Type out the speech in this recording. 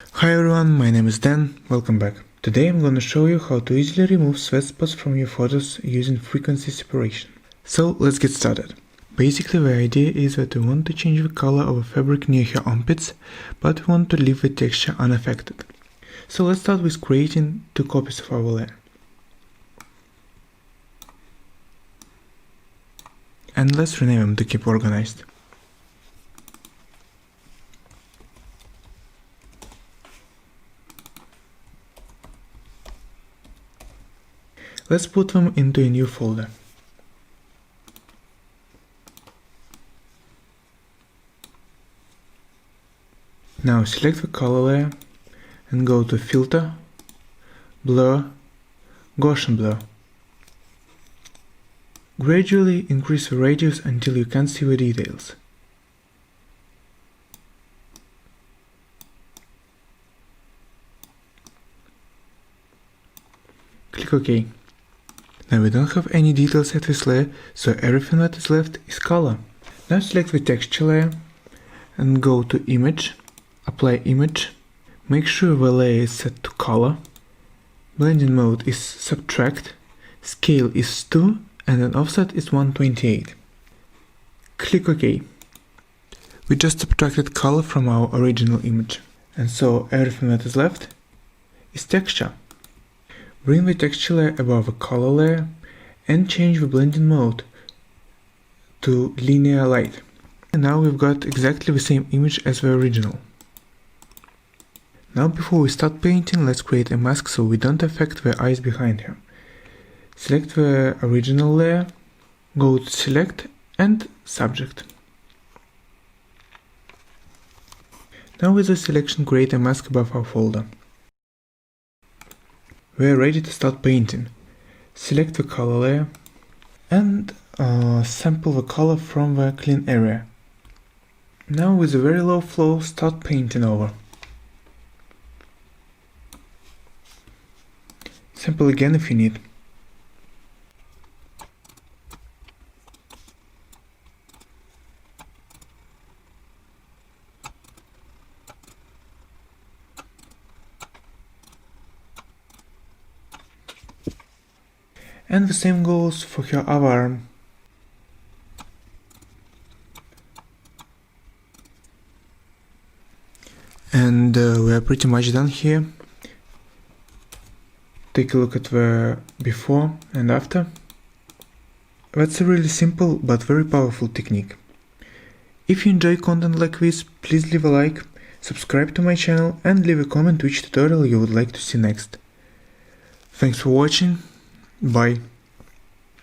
Hi everyone, my name is Dan, welcome back. Today I'm gonna show you how to easily remove sweat spots from your photos using frequency separation. So let's get started. Basically the idea is that we want to change the color of a fabric near her armpits, but we want to leave the texture unaffected. So let's start with creating 2 copies of our layer. And let's rename them to keep organized. Let's put them into a new folder. Now select the color layer and go to Filter, Blur, Gaussian Blur. Gradually increase the radius until you can't see the details. Click OK. Now we don't have any details at this layer, so everything that is left is color. Now select the texture layer and go to Image, Apply Image, make sure the layer is set to color, blending mode is Subtract, scale is 2 and an offset is 128. Click OK. We just subtracted color from our original image, and so everything that is left is texture. Bring the texture layer above the color layer and change the blending mode to linear light. And now we've got exactly the same image as the original. Now before we start painting, let's create a mask so we don't affect the eyes behind her. Select the original layer, go to Select and Subject. Now with the selection, create a mask above our folder. We are ready to start painting. Select the color layer and sample the color from the clean area. Now with a very low flow, start painting over. Sample again if you need. And the same goes for her other arm. And we are pretty much done here. Take a look at the before and after. That's a really simple but very powerful technique. If you enjoy content like this, please leave a like, subscribe to my channel and leave a comment which tutorial you would like to see next. Thanks for watching. Bye.